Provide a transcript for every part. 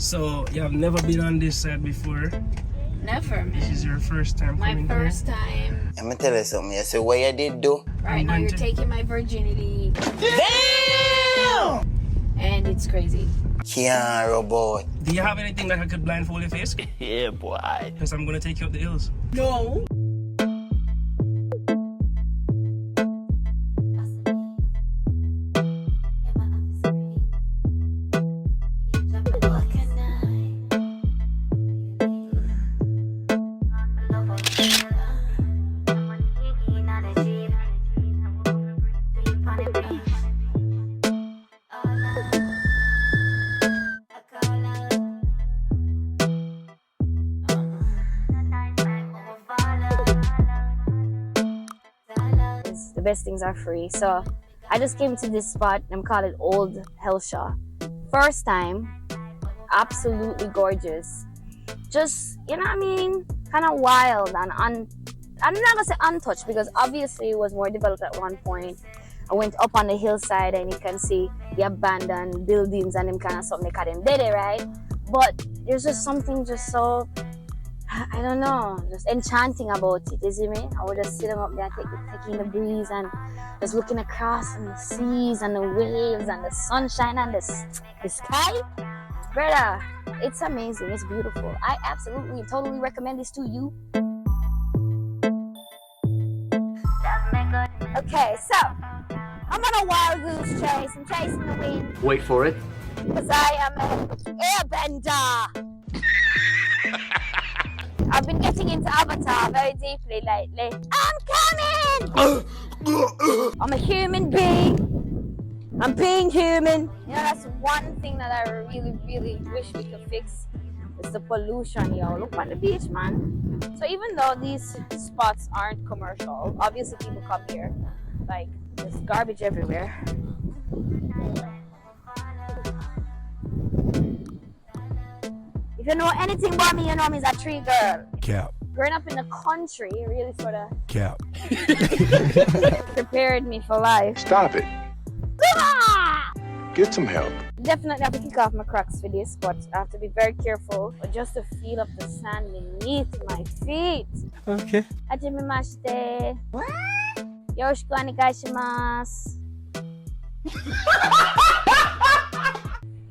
So you have never been on this side before? Never, man. This is your first time My coming first here? time. Let me tell you something. You see what you did do? Right now you're taking my virginity. Damn! And it's crazy. Can't robot. Do you have anything that I could blindfold your face? Yeah, boy. Because I'm going to take you up the hills. No. The best things are free, so I just came to this spot. I'm called it Old Helshire. First time, absolutely gorgeous. Just, you know what I mean, kind of wild and I'm not gonna say untouched because obviously it was more developed at one point. I went up on the hillside and you can see the abandoned buildings and them kind of something they call them dead, right? But there's just something just so, I don't know, just enchanting about it, you see me? I was just sitting up there taking the breeze and just looking across and the seas and the waves and the sunshine and the sky. Brother, it's amazing, it's beautiful. I absolutely, totally recommend this to you. Okay, so, I'm on a wild goose chase. I'm chasing the wind. Wait for it. Because I am an airbender. I've been getting into Avatar very deeply lately. I'm coming! I'm a human being. I'm being human. You know, that's one thing that I really, really wish we could fix. Is the pollution, yo. Look on the beach, man. So even though these spots aren't commercial, obviously people come here. Like, there's garbage everywhere. If you know anything about me, you know me as a tree girl. Cap. Growing up in the country really sort of Cap. prepared me for life. Stop it. Ah! Get some help. Definitely have to kick off my Crocs for this, but I have to be very careful. But just to feel of the sand beneath my feet. Okay. Hajimemashite. Yoroshiku onegaishimasu.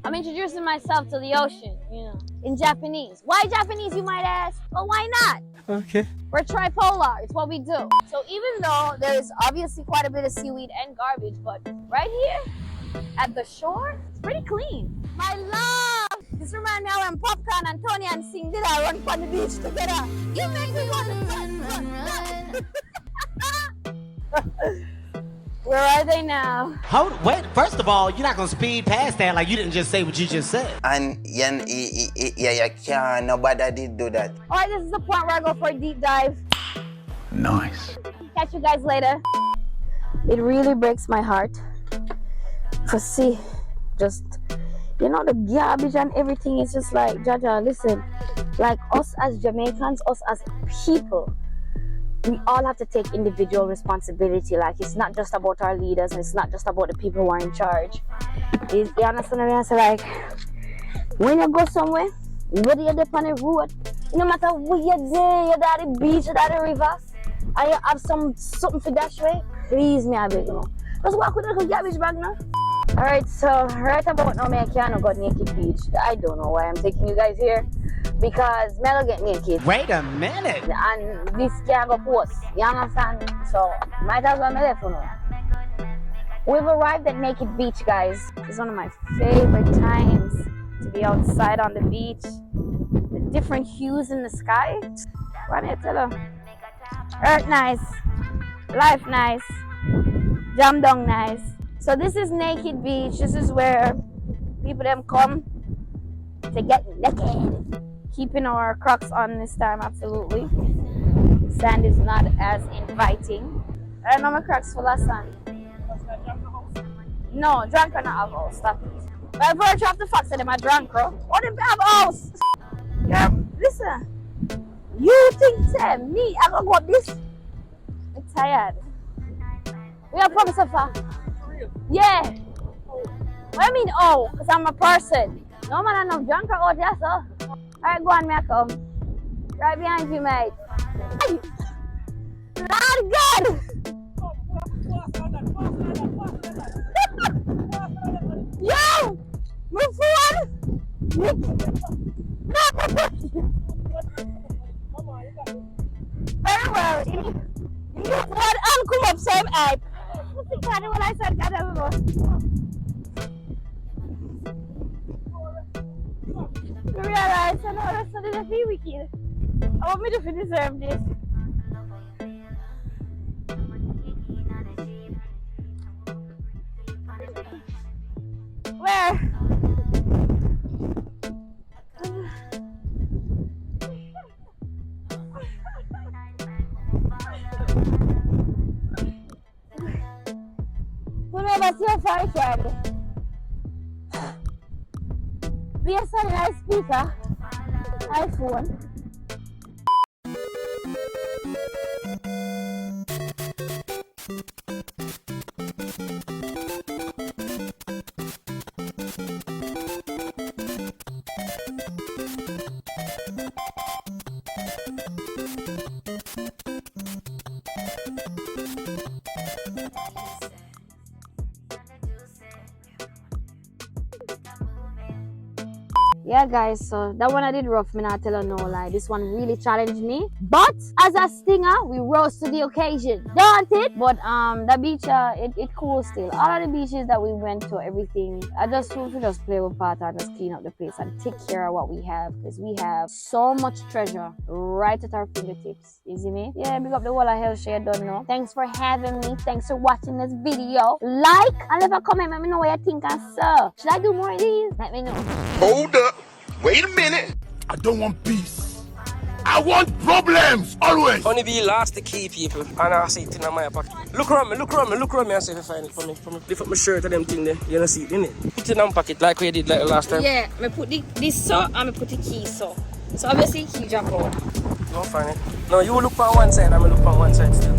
I'm introducing myself to the ocean, you know, in Japanese. Why Japanese, you might ask? Well, why not? Okay. We're tripolar, it's what we do. So even though there's obviously quite a bit of seaweed and garbage, but right here at the shore, it's pretty clean. My love! This reminds me of when Popcorn and Tony and Sing did I run on the beach together. You make me want to run. Where are they now? Wait, first of all, you're not gonna speed past that like you didn't just say what you just said. And you can't, nobody did do that. Alright, this is the point where I go for a deep dive. Nice. Catch you guys later. It really breaks my heart to see just, you know, the garbage and everything. It's just like, Jaja, listen, like us as Jamaicans, us as people, we all have to take individual responsibility. Like, it's not just about our leaders and it's not just about the people who are in charge. You understand what I mean? So like, when you go somewhere, whether you're there on the road, no matter where you're there, you're at the beach, you're at the river, and you have something for dash way, please me, I beg you. Just walk with a little garbage bag now. Alright, so right about now, I can't go naked beach. I don't know why I'm taking you guys here. Because Mel get naked. Wait a minute. And this can't go post. You understand? So might as well me there for now. We've arrived at Naked Beach, guys. It's one of my favorite times to be outside on the beach. The different hues in the sky. What I tell you? Earth nice. Life nice. Jam down nice. So this is Naked Beach. This is where people them come to get naked. Keeping our Crocs on this time, absolutely. Sand is not as inviting. I know my Crocs full of sand. No, drunk or not have house, stop it. By virtue of the fact that I'm a drunk, bro. What if I have house? Yeah, listen. You think, say, me, I gonna go up this? I'm tired. We have promise of For real? Yeah. What do you mean, oh? Because I'm a person. No man, enough drunk out there, so. Alright, go on, me I come. Right behind you, mate. Lord God! Yo! Move forward! Very well. You what uncle up same eye. What's the kind of what I said? God, I don't know. You realize I know that's not a few wicked. I want me to deserve this. Where? Who never see a fire Charlie? Be a sunlight speaker, iPhone. Yeah guys, so that one I did rough, me not tell her no lie. This one really challenged me. But as a stinger, we rose to the occasion. Don't it? But the beach it cool still. All of the beaches that we went to, everything, I just want to just play with part and just clean up the place and take care of what we have, because we have so much treasure right at our fingertips. You see me? Yeah, big up the whole of Helshire, don't know. Thanks for having me. Thanks for watching this video. Like and leave a comment, let me know what you think and so. Should I do more of these? Let me know. Hold up. Wait a minute. I don't want peace. I want problems, always. Honeybee lost the key, people. And I see it in my pocket. Look around me and see if I find it for me. Lift up my shirt and them thing there. You don't see it, innit? Put it in my pocket like we did like the last time. Yeah, I put this so and I put the key so. So obviously key drop out. Don't find it. No, you look on one side, I'm gonna look on one side still.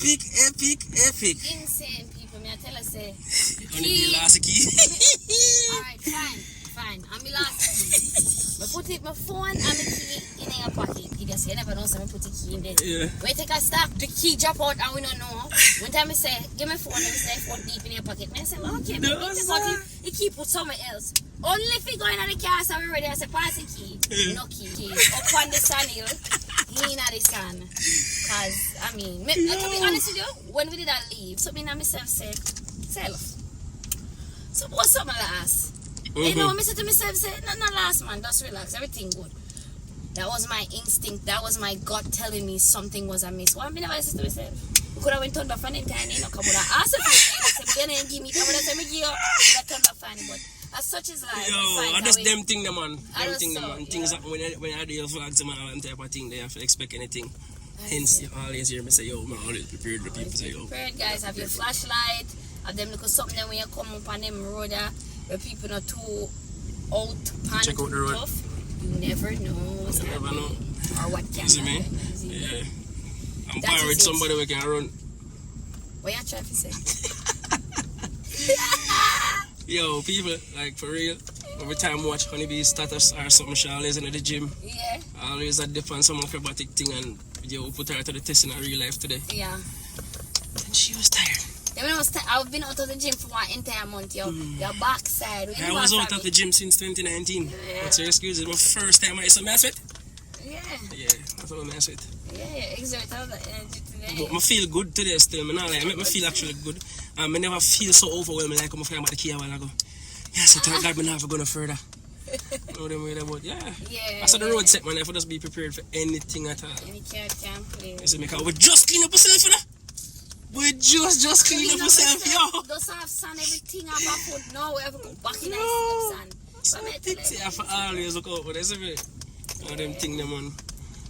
Epic. Insane people, me I tell her say. Honeybee lost the key. Alright, fine. I'm the last key. I put my phone and my key in your pocket. You can say, you never know, so I put the key in there. Yeah. Wait take a stop, the key drop out and we don't know. One time I say, give me phone, and I say, phone deep in your pocket. And I say, well, okay, No, maybe sir. the key put somewhere else. Only if you go in the car, so we're ready. I say, pass the key. No key. Up on the sun hill, he in the sun. Cause, I mean, to be honest with you, when we did that leave, something I myself said, self. So what's up my last? You know, I said to myself, say, not last man, just relax, everything good. That was my instinct, that was my gut telling me something was amiss. What I mean, I said to myself, we could have went on the fan in tiny, no come with an ass of it, and give me, come with a give you, that turned up funny, but as such is life. Yo, I just them thing, the man. Them thing, the so, man. yeah. Things that when I do your flags, man, all them type of thing, they have to expect anything. Hence, you always hear me say, yo, man, always prepared. The people say, yo. Prepared, guys. Have your flashlight. Have them look at something when you come up on them road where people not too out pan Check out the road. tough. You never know what's You never happening. know. Or what can You see me? happen. You see me? Yeah. I'm That fine is with it. somebody we can run. What you trying to say? Yo, people, like for real, every time I watch Honeybee status or something, she always in the gym. Yeah. Always a dip on some acrobatic thing, and yo, put her to the test in her real life today. Yeah. And she was tired. Then when I've been out of the gym for one entire month, yo. Your backside. When I you was back out from of the it- gym since 2019. Yeah. What's your excuse? It's my first time I saw my sweat. Yeah. Yeah, that's all I sweat. Yeah. Exert all the energy today. But I feel good today still. I make me feel actually good. I never feel so overwhelming like I'm about the key a while ago. Yeah, so thank God I'm never going further. Know them way about, yeah. Yeah. I saw the road set, man. I have just be prepared for anything at all. Any can't play. You see me, we just clean up ourselves, you know? We just clean up ourselves, yo. Doesn't have sun, everything on my foot. No, we have to go back in the sun. So I definitely. See, I for always look out for this, see me? All them thing, them man.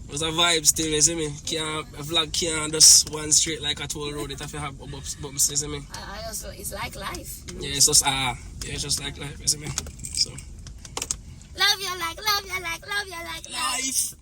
It was a vibe still, you see me? A vlog can't just one straight like a toll road. It have to have bumps, you see me? I also, it's like life. Yeah, it's just, it's just like life, you see me? So. Love your like, love your like, love your like. Life!